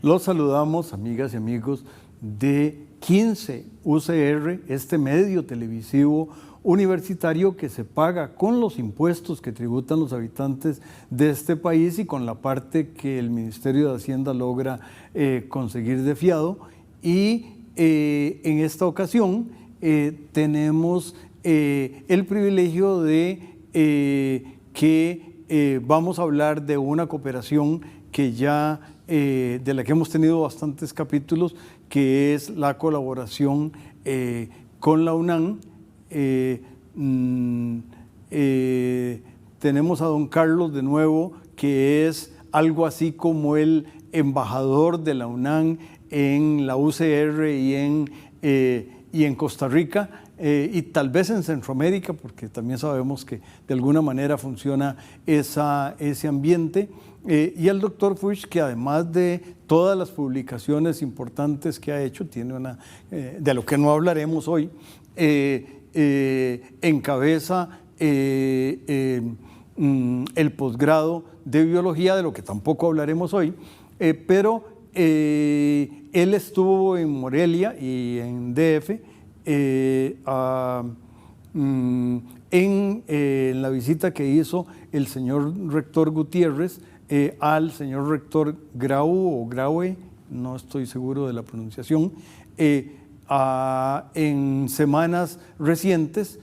Los saludamos, amigas y amigos de 15 UCR, este medio televisivo universitario que se paga con los impuestos que tributan los habitantes de este país y con la parte que el Ministerio de Hacienda logra conseguir de fiado. Y en esta ocasión tenemos el privilegio de que vamos a hablar de una cooperación que ya de la que hemos tenido bastantes capítulos, que es la colaboración con la UNAM. Tenemos a don Carlos de nuevo, que es algo así como el embajador de la UNAM en la UCR y en Costa Rica, y tal vez en Centroamérica, porque también sabemos que de alguna manera funciona ese ambiente. Y el doctor Fuchs, que además de todas las publicaciones importantes que ha hecho, tiene una, de lo que no hablaremos hoy, encabeza el posgrado de biología, de lo que tampoco hablaremos hoy, pero él estuvo en Morelia y en DF en la visita que hizo el señor rector Gutiérrez al señor rector Grau o Graue, no estoy seguro de la pronunciación, en semanas recientes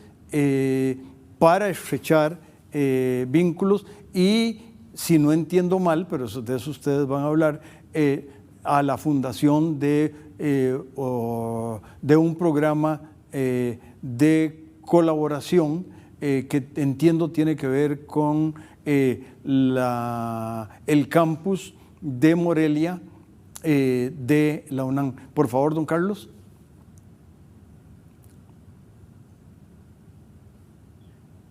para estrechar vínculos y, si no entiendo mal, pero de eso ustedes van a hablar, a la fundación de un programa de colaboración que entiendo tiene que ver con el campus de Morelia de la UNAM. Por favor, don Carlos.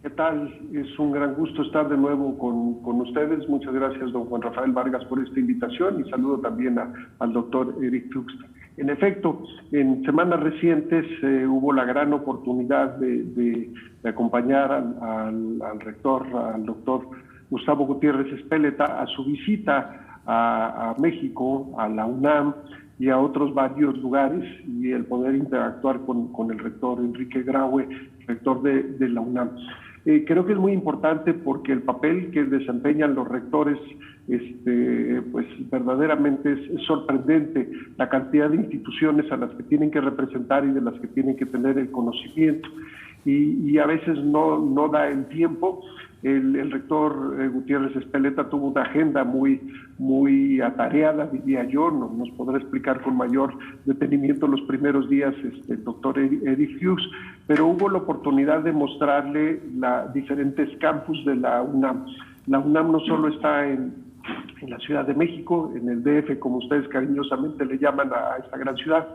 ¿Qué tal? Es un gran gusto estar de nuevo con ustedes. Muchas gracias, don Juan Rafael Vargas, por esta invitación, y saludo también al doctor Eric Fuchs. En efecto, en semanas recientes hubo la gran oportunidad de acompañar al rector, al doctor Gustavo Gutiérrez Espeleta, a su visita a México, a la UNAM y a otros varios lugares, y el poder interactuar con el rector Enrique Graue, rector de la UNAM. Creo que es muy importante porque el papel que desempeñan los rectores, pues verdaderamente es sorprendente, la cantidad de instituciones a las que tienen que representar y de las que tienen que tener el conocimiento, y a veces no da el tiempo. El rector Gutiérrez Espeleta tuvo una agenda muy atareada, diría yo, nos podrá explicar con mayor detenimiento los primeros días el doctor Eric Fuchs, pero hubo la oportunidad de mostrarle diferentes campus de la UNAM. La UNAM no solo está en la Ciudad de México, en el DF, como ustedes cariñosamente le llaman a esta gran ciudad,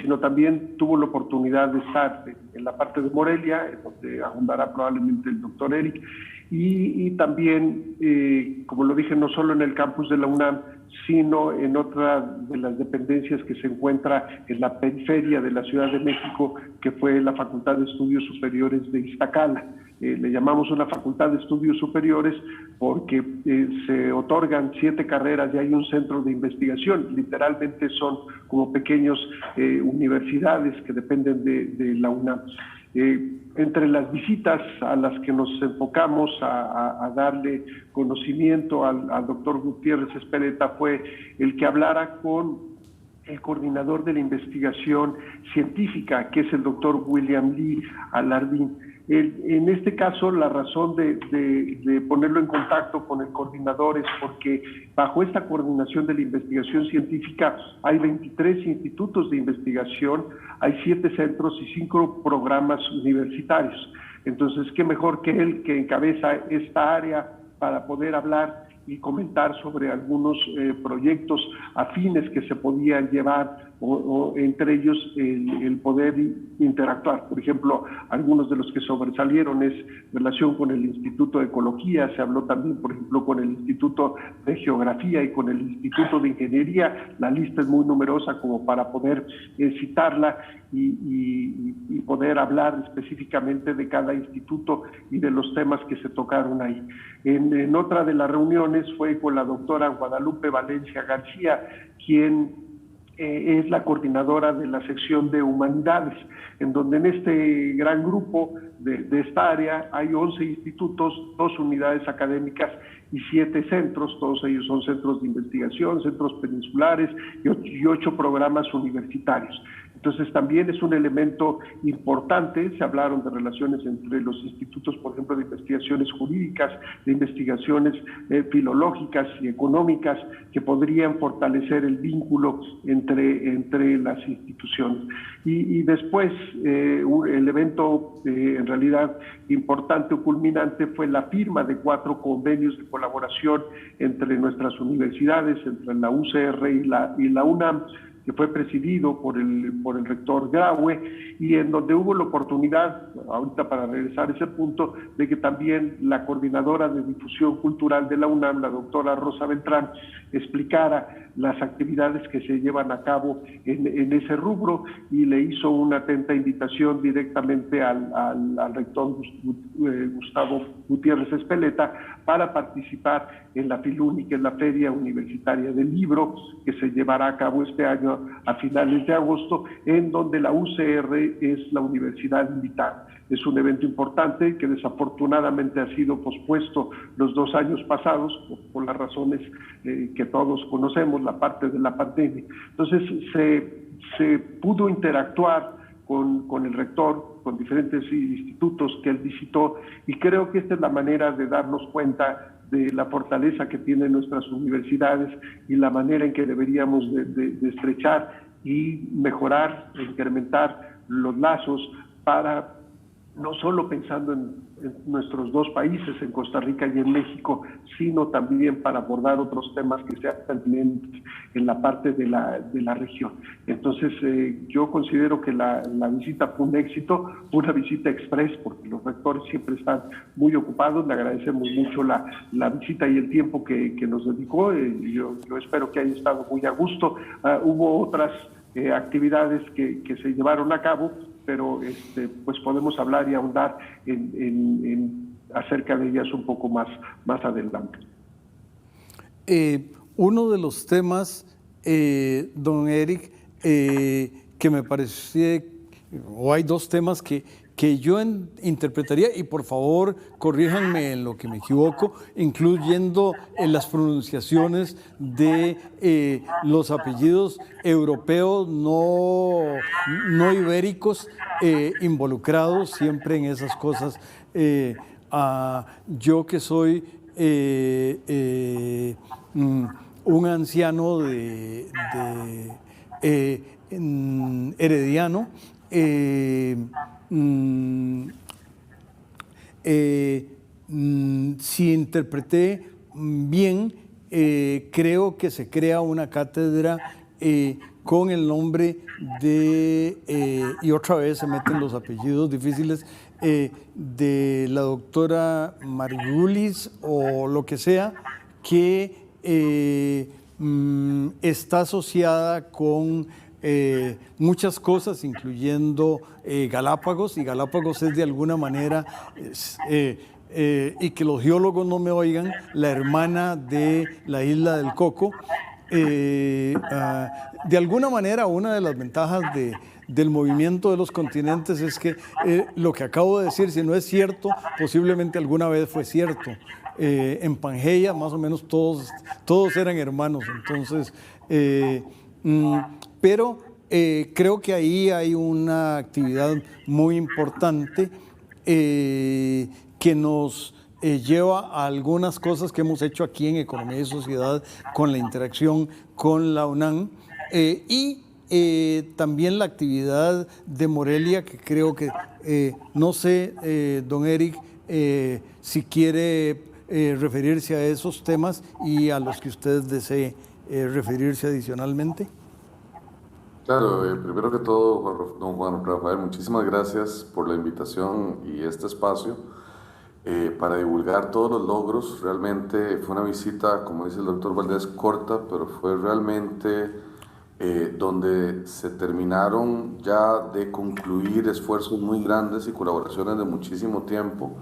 sino también tuvo la oportunidad de estar en la parte de Morelia, en donde abundará probablemente el doctor Eric, y también, como lo dije, no solo en el campus de la UNAM, sino en otra de las dependencias que se encuentra en la periferia de la Ciudad de México, que fue la Facultad de Estudios Superiores de Iztacala. Le llamamos una Facultad de Estudios Superiores porque se otorgan 7 carreras y hay un centro de investigación. Literalmente son como pequeños universidades que dependen de la UNAM. Entre las visitas a las que nos enfocamos a darle conocimiento al doctor Gutiérrez Espeleta fue el que hablara con el coordinador de la investigación científica, que es el doctor William Lee Alardín. En este caso, la razón de ponerlo en contacto con el coordinador es porque bajo esta coordinación de la investigación científica hay 23 institutos de investigación, hay 7 centros y 5 programas universitarios. Entonces, qué mejor que él, que encabeza esta área, para poder hablar y comentar sobre algunos proyectos afines que se podían llevar o entre ellos el poder interactuar. Por ejemplo, algunos de los que sobresalieron es relación con el Instituto de Ecología, se habló también, por ejemplo, con el Instituto de Geografía y con el Instituto de Ingeniería. La lista es muy numerosa como para poder citarla y poder hablar específicamente de cada instituto y de los temas que se tocaron ahí. En otra de las reuniones fue con la doctora Guadalupe Valencia García, quien es la coordinadora de la sección de Humanidades, en donde en este gran grupo de esta área hay 11 institutos, 2 unidades académicas y 7 centros, todos ellos son centros de investigación, centros peninsulares y 8 programas universitarios. Entonces también es un elemento importante. Se hablaron de relaciones entre los institutos, por ejemplo, de investigaciones jurídicas, de investigaciones filológicas y económicas, que podrían fortalecer el vínculo entre las instituciones. Y después, el evento en realidad importante o culminante fue la firma de 4 convenios de colaboración entre nuestras universidades, entre la UCR y la UNAM, que fue presidido por el rector Graue, y en donde hubo la oportunidad, ahorita para regresar a ese punto, de que también la coordinadora de difusión cultural de la UNAM, la doctora Rosa Beltrán, explicara las actividades que se llevan a cabo en ese rubro, y le hizo una atenta invitación directamente al rector Gustavo Gutiérrez Espeleta para participar en la FILUNI, que es la Feria Universitaria del Libro, que se llevará a cabo este año a finales de agosto, en donde la UCR es la universidad invitada. Es un evento importante que desafortunadamente ha sido pospuesto los 2 años pasados por las razones que todos conocemos, la parte de la pandemia. Entonces se pudo interactuar con el rector, con diferentes institutos que él visitó, y creo que esta es la manera de darnos cuenta de la fortaleza que tienen nuestras universidades y la manera en que deberíamos de estrechar y mejorar, incrementar los lazos para, no solo pensando en nuestros 2 países, en Costa Rica y en México, sino también para abordar otros temas que sean pertinentes en la parte de la región. Entonces, yo considero que la visita fue un éxito, una visita express, porque los rectores siempre están muy ocupados. Le agradecemos mucho la visita y el tiempo que nos dedicó. Yo espero que haya estado muy a gusto. Hubo otras actividades que se llevaron a cabo, pero pues podemos hablar y ahondar acerca de ellas un poco más adelante. Uno de los temas, don Eric, que me parece, o hay 2 temas que yo interpretaría, y por favor corríjanme en lo que me equivoco, incluyendo en las pronunciaciones de los apellidos europeos no ibéricos involucrados siempre en esas cosas. Yo que soy un anciano herediano, si interpreté bien, creo que se crea una cátedra con el nombre de, y otra vez se meten los apellidos difíciles, de la doctora Margulis o lo que sea, que está asociada con muchas cosas, incluyendo Galápagos, y Galápagos es de alguna manera, y que los geólogos no me oigan, la hermana de la isla del Coco. De alguna manera, una de las ventajas del movimiento de los continentes es que lo que acabo de decir, si no es cierto, posiblemente alguna vez fue cierto. En Pangeia, más o menos todos eran hermanos, entonces... pero creo que ahí hay una actividad muy importante que nos lleva a algunas cosas que hemos hecho aquí en Economía y Sociedad con la interacción con la UNAM, y también la actividad de Morelia, que creo que, no sé, don Eric, si quiere referirse a esos temas y a los que usted desee referirse adicionalmente. Claro, primero que todo, don Juan Rafael, muchísimas gracias por la invitación y este espacio para divulgar todos los logros. Realmente fue una visita, como dice el doctor Valdés, corta, pero fue realmente donde se terminaron ya de concluir esfuerzos muy grandes y colaboraciones de muchísimo tiempo,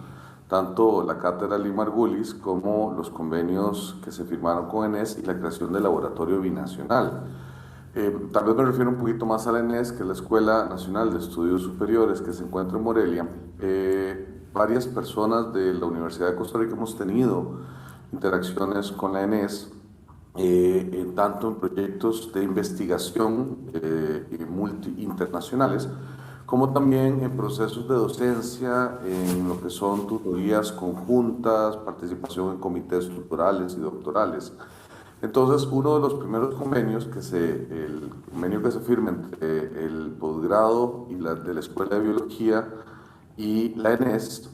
tanto la Cátedra Lee Margulis como los convenios que se firmaron con ENES y la creación del laboratorio binacional. Tal vez me refiero un poquito más a la ENES, que es la Escuela Nacional de Estudios Superiores que se encuentra en Morelia. Varias personas de la Universidad de Costa Rica hemos tenido interacciones con la ENES, tanto en proyectos de investigación internacionales, como también en procesos de docencia, en lo que son tutorías conjuntas, participación en comités tutorales y doctorales. Entonces, uno de los primeros convenios el convenio que se firma entre el posgrado y de la Escuela de Biología y la ENES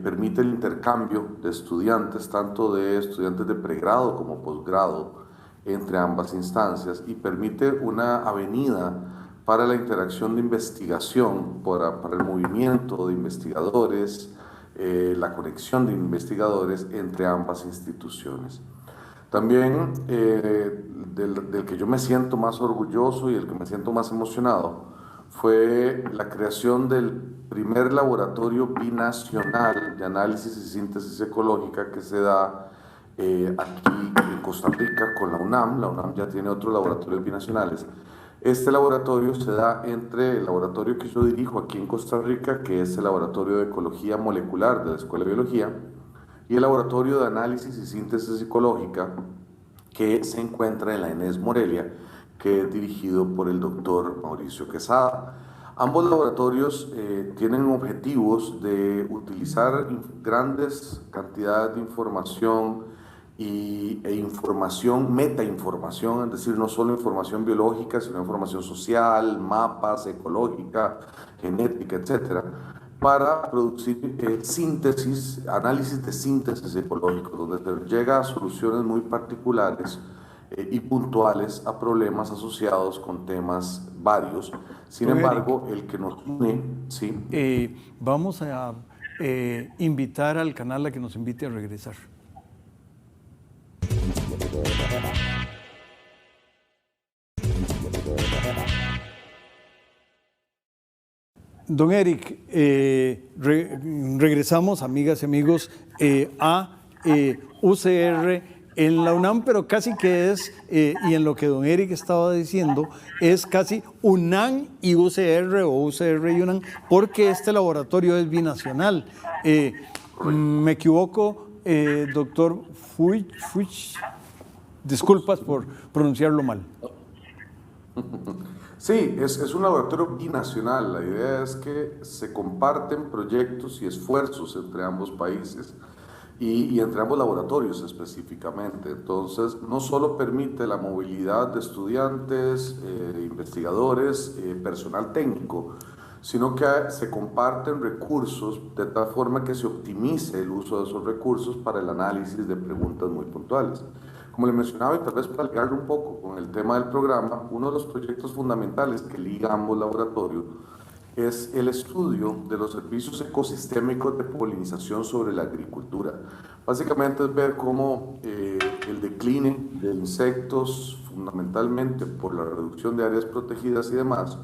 permite el intercambio de estudiantes, tanto de estudiantes de pregrado como posgrado, entre ambas instancias, y permite una avenida para la interacción de investigación, para el movimiento de investigadores, la conexión de investigadores entre ambas instituciones. También del que yo me siento más orgulloso y el que me siento más emocionado fue la creación del primer laboratorio binacional de análisis y síntesis ecológica que se da aquí en Costa Rica con la UNAM. La UNAM ya tiene otros laboratorios binacionales. Este laboratorio se da entre el laboratorio que yo dirijo aquí en Costa Rica, que es el Laboratorio de Ecología Molecular de la Escuela de Biología, y el Laboratorio de Análisis y Síntesis Ecológica, que se encuentra en la ENES Morelia, que es dirigido por el doctor Mauricio Quesada. Ambos laboratorios tienen objetivos de utilizar grandes cantidades de información información, metainformación, es decir, no solo información biológica, sino información social, mapas, ecológica, genética, etcétera, para producir síntesis, análisis de síntesis ecológico, donde se llega a soluciones muy particulares y puntuales a problemas asociados con temas varios. Sin embargo, el que nos une, sí. Vamos a invitar al canal a que nos invite a regresar. Don Eric, regresamos, amigas y amigos, a UCR en la UNAM, pero casi que es, y en lo que don Eric estaba diciendo, es casi UNAM y UCR o UCR y UNAM, porque este laboratorio es binacional. ¿Me equivoco, doctor Fuchs? Disculpas por pronunciarlo mal. Sí, es un laboratorio binacional. La idea es que se comparten proyectos y esfuerzos entre ambos países y entre ambos laboratorios específicamente. Entonces, no solo permite la movilidad de estudiantes, investigadores, personal técnico, sino que se comparten recursos de tal forma que se optimice el uso de esos recursos para el análisis de preguntas muy puntuales. Como le mencionaba, y tal vez para ligarlo un poco con el tema del programa, uno de los proyectos fundamentales que liga ambos laboratorios es el estudio de los servicios ecosistémicos de polinización sobre la agricultura. Básicamente es ver cómo el decline de insectos, fundamentalmente por la reducción de áreas protegidas y demás,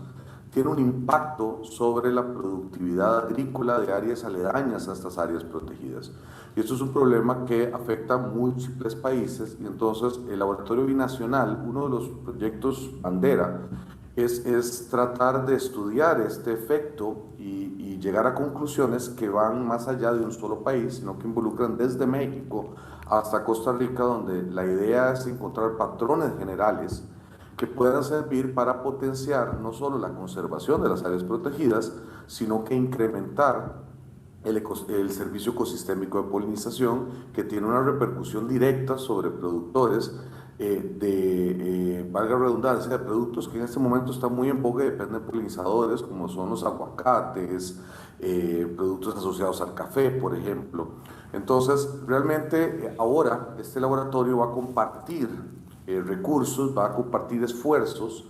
tiene un impacto sobre la productividad agrícola de áreas aledañas a estas áreas protegidas. Y esto es un problema que afecta a múltiples países, y entonces el laboratorio binacional, uno de los proyectos bandera, es tratar de estudiar este efecto y llegar a conclusiones que van más allá de un solo país, sino que involucran desde México hasta Costa Rica, donde la idea es encontrar patrones generales que puedan servir para potenciar no solo la conservación de las áreas protegidas, sino que incrementar el servicio ecosistémico de polinización, que tiene una repercusión directa sobre productores valga la redundancia, de productos que en este momento están muy en boga y dependen de polinizadores, como son los aguacates, productos asociados al café, por ejemplo. Entonces, realmente ahora este laboratorio va a compartir recursos, va a compartir esfuerzos,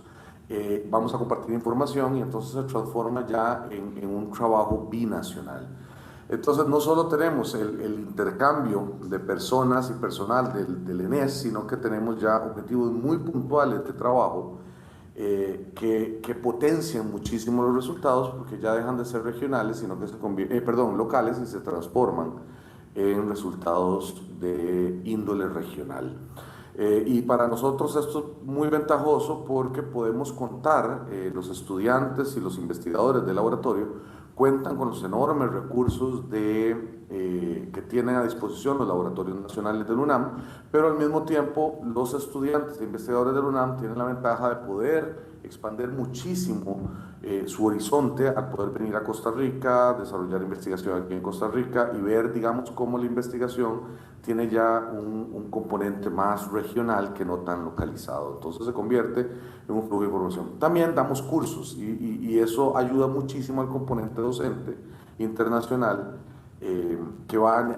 vamos a compartir información y entonces se transforma ya en un trabajo binacional. Entonces no solo tenemos el intercambio de personas y personal del ENES, sino que tenemos ya objetivos muy puntuales de trabajo que potencian muchísimo los resultados porque ya dejan de ser regionales, sino que locales y se transforman en resultados de índole regional. Y para nosotros esto es muy ventajoso porque podemos contar, los estudiantes y los investigadores del laboratorio cuentan con los enormes recursos que tienen a disposición los laboratorios nacionales del UNAM, pero al mismo tiempo los estudiantes e investigadores del UNAM tienen la ventaja de poder expandir muchísimo su horizonte al poder venir a Costa Rica, desarrollar investigación aquí en Costa Rica y ver, digamos, cómo la investigación tiene ya un componente más regional que no tan localizado. Entonces se convierte en un flujo de información. También damos cursos y eso ayuda muchísimo al componente docente internacional que va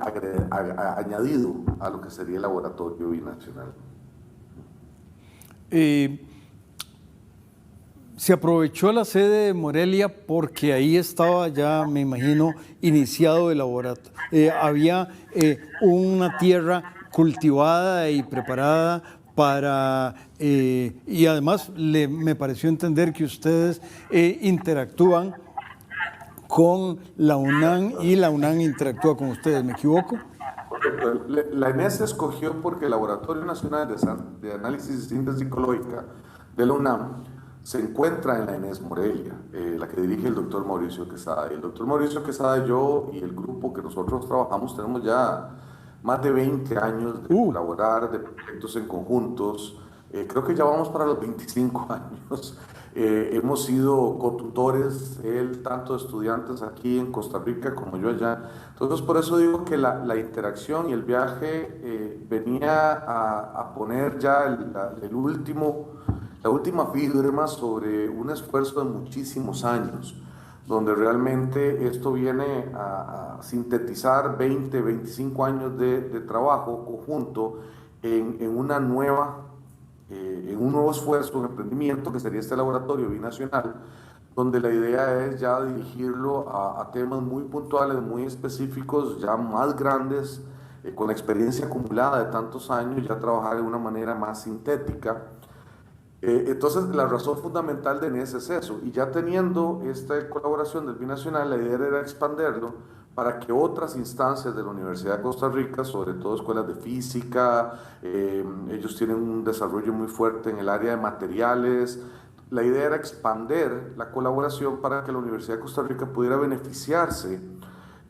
añadido a lo que sería el laboratorio binacional. Se aprovechó la sede de Morelia porque ahí estaba ya, me imagino, iniciado el laboratorio. Había una tierra cultivada y preparada para, y además me pareció entender que ustedes interactúan con la UNAM y la UNAM interactúa con ustedes, ¿me equivoco? La ENES se escogió porque el Laboratorio Nacional de Análisis y Síntesis Psicológica de la UNAM se encuentra en la ENES Morelia, la que dirige el doctor Mauricio Quesada. El doctor Mauricio Quesada, yo y el grupo que nosotros trabajamos tenemos ya más de 20 años de colaborar, de proyectos en conjuntos. Creo que ya vamos para los 25 años. Hemos sido cotutores, él, tanto de estudiantes aquí en Costa Rica como yo allá. Entonces, por eso digo que la interacción y el viaje venía a poner ya la última firma sobre un esfuerzo de muchísimos años, donde realmente esto viene a sintetizar 20, 25 años de trabajo conjunto en un nuevo esfuerzo, un emprendimiento que sería este laboratorio binacional, donde la idea es ya dirigirlo a temas muy puntuales, muy específicos, ya más grandes, con la experiencia acumulada de tantos años, ya trabajar de una manera más sintética. Entonces, la razón fundamental de ENES es eso, y ya teniendo esta colaboración del binacional, la idea era expanderlo para que otras instancias de la Universidad de Costa Rica, sobre todo escuelas de física, ellos tienen un desarrollo muy fuerte en el área de materiales. La idea era expandir la colaboración para que la Universidad de Costa Rica pudiera beneficiarse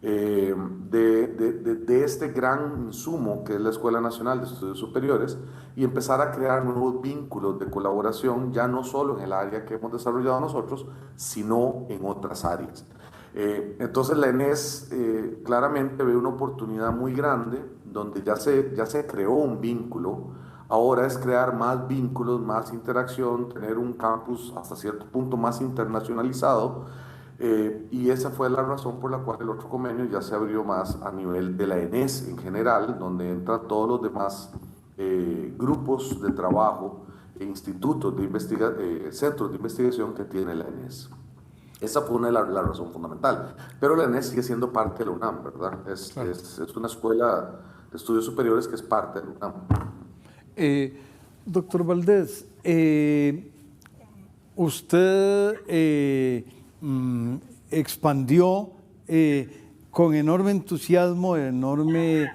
de este gran insumo que es la Escuela Nacional de Estudios Superiores y empezar a crear nuevos vínculos de colaboración, ya no solo en el área que hemos desarrollado nosotros, sino en otras áreas. Entonces la ENES claramente ve una oportunidad muy grande donde ya se creó un vínculo. Ahora es crear más vínculos, más interacción, tener un campus hasta cierto punto más internacionalizado. Y esa fue la razón por la cual el otro convenio ya se abrió más a nivel de la ENES en general, donde entran todos los demás grupos de trabajo e institutos centros de investigación que tiene la ENES. Esa fue la razón fundamental. Pero la ENES sigue siendo parte de la UNAM, ¿verdad? Es una escuela de estudios superiores que es parte de la UNAM. Doctor Valdés, usted expandió con enorme entusiasmo, enorme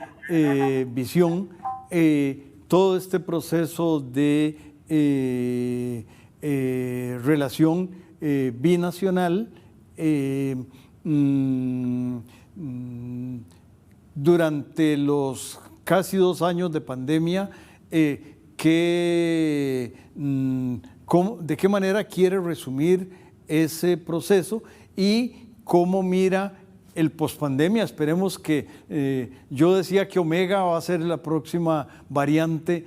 visión, todo este proceso de relación binacional durante los casi 2 años de pandemia. ¿De qué manera quiere resumir ese proceso y cómo mira el pospandemia. Esperemos que, yo decía que Omega va a ser la próxima variante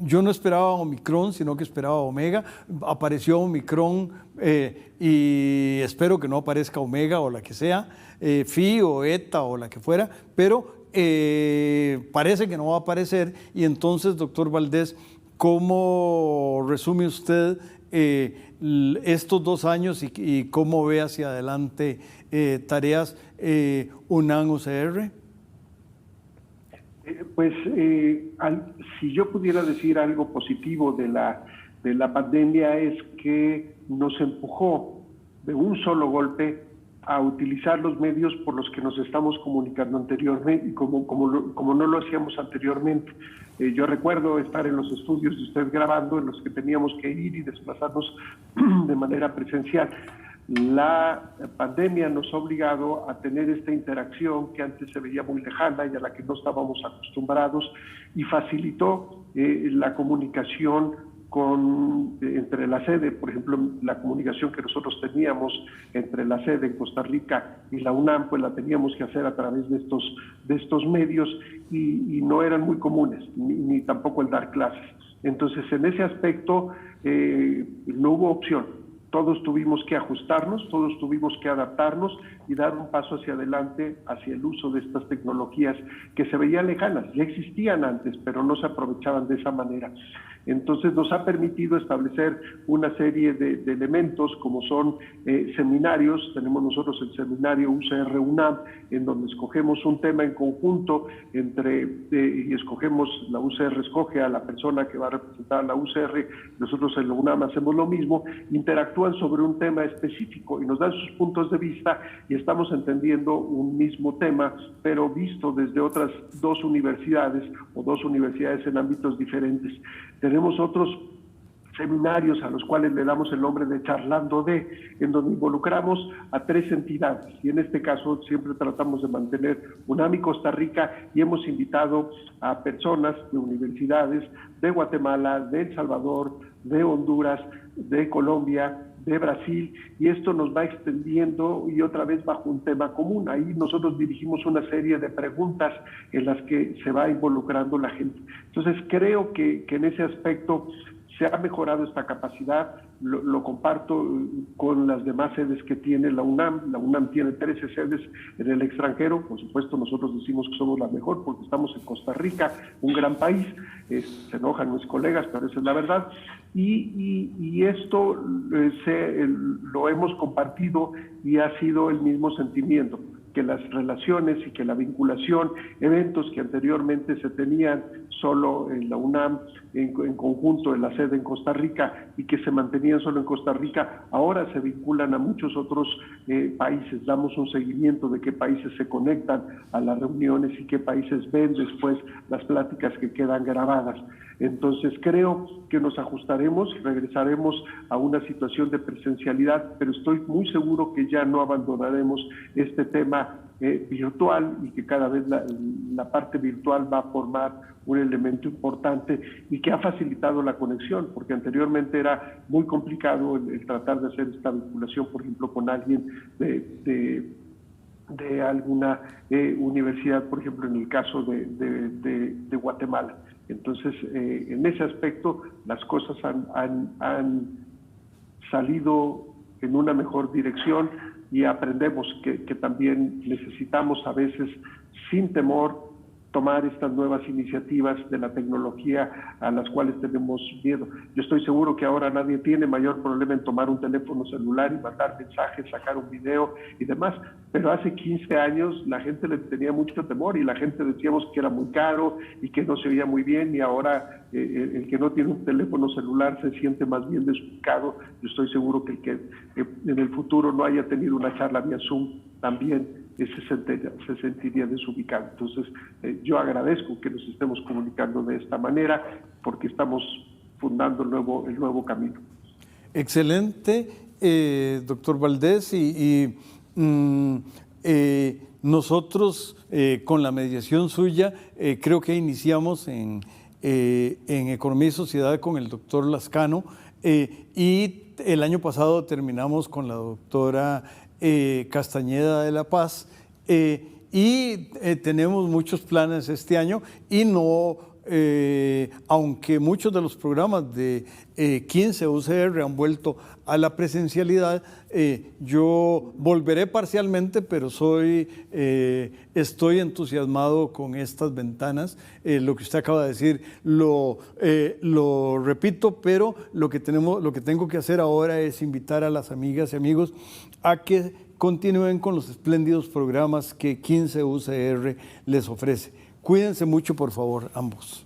yo no esperaba Omicron, sino que esperaba Omega. Apareció Omicron y espero que no aparezca Omega o la que sea, Phi o Eta o la que fuera, pero parece que no va a aparecer. Y entonces, doctor Valdés, ¿cómo resume usted estos 2 años y cómo ve hacia adelante tareas UNAM-UCR? Pues si yo pudiera decir algo positivo de la pandemia es que nos empujó de un solo golpe a utilizar los medios por los que nos estamos comunicando anteriormente, como no lo hacíamos anteriormente. Yo recuerdo estar en los estudios de usted grabando, en los que teníamos que ir y desplazarnos de manera presencial. La pandemia nos ha obligado a tener esta interacción que antes se veía muy lejana y a la que no estábamos acostumbrados, y facilitó la comunicación entre la sede. Por ejemplo, la comunicación que nosotros teníamos entre la sede en Costa Rica y la UNAM, pues la teníamos que hacer a través de estos medios, y no eran muy comunes, ni tampoco el dar clases. Entonces, en ese aspecto no hubo opción. Todos tuvimos que ajustarnos, todos tuvimos que adaptarnos y dar un paso hacia adelante hacia el uso de estas tecnologías que se veían lejanas. Ya existían antes, pero no se aprovechaban de esa manera. Entonces nos ha permitido establecer una serie de elementos, como son seminarios. Tenemos nosotros el seminario UCR-UNAM, en donde escogemos un tema en conjunto y escogemos, la UCR escoge a la persona que va a representar a la UCR, nosotros en la UNAM hacemos lo mismo, interactúan sobre un tema específico y nos dan sus puntos de vista, y estamos entendiendo un mismo tema, pero visto desde otras 2 universidades o 2 universidades en ámbitos diferentes. Tenemos otros seminarios a los cuales le damos el nombre de Charlando en donde involucramos a 3 entidades, y en este caso siempre tratamos de mantener UNAM y Costa Rica, y hemos invitado a personas de universidades de Guatemala, de El Salvador, de Honduras, de Colombia, de Brasil, y esto nos va extendiendo y otra vez bajo un tema común. Ahí nosotros dirigimos una serie de preguntas en las que se va involucrando la gente. Entonces creo que en ese aspecto se ha mejorado esta capacidad. Lo comparto con las demás sedes que tiene la UNAM. La UNAM tiene 13 sedes en el extranjero. Por supuesto, nosotros decimos que somos la mejor porque estamos en Costa Rica, un gran país. Se enojan mis colegas, pero esa es la verdad. Y esto lo hemos compartido y ha sido el mismo sentimiento, que las relaciones y que la vinculación, eventos que anteriormente se tenían solo en la UNAM, en conjunto en la sede en Costa Rica, y que se mantenían solo en Costa Rica, ahora se vinculan a muchos otros países. Damos un seguimiento de qué países se conectan a las reuniones y qué países ven después las pláticas que quedan grabadas. Entonces creo que nos ajustaremos, regresaremos a una situación de presencialidad, pero estoy muy seguro que ya no abandonaremos este tema virtual, y que cada vez la parte virtual va a formar un elemento importante y que ha facilitado la conexión, porque anteriormente era muy complicado el tratar de hacer esta vinculación, por ejemplo, con alguien de alguna universidad, por ejemplo, en el caso de Guatemala. Entonces, en ese aspecto, las cosas han salido en una mejor dirección, y aprendemos que también necesitamos a veces, sin temor, tomar estas nuevas iniciativas de la tecnología a las cuales tenemos miedo. Yo estoy seguro que ahora nadie tiene mayor problema en tomar un teléfono celular y mandar mensajes, sacar un video y demás, pero hace 15 años la gente le tenía mucho temor, y la gente decíamos que era muy caro y que no se veía muy bien, y ahora el que no tiene un teléfono celular se siente más bien desubicado. Yo estoy seguro que el que en el futuro no haya tenido una charla vía Zoom también se sentiría desubicado. Entonces, yo agradezco que nos estemos comunicando de esta manera, porque estamos fundando el nuevo camino. Excelente, doctor Valdés, nosotros con la mediación suya creo que iniciamos en Economía y Sociedad con el doctor Lascano y el año pasado terminamos con la doctora Castañeda de la Paz, y tenemos muchos planes este año y aunque muchos de los programas de 15 UCR han vuelto a la presencialidad, yo volveré parcialmente, pero estoy entusiasmado con estas ventanas. Lo que usted acaba de decir lo repito, pero lo que tengo que hacer ahora es invitar a las amigas y amigos a que continúen con los espléndidos programas que 15 UCR les ofrece. Cuídense mucho, por favor, ambos.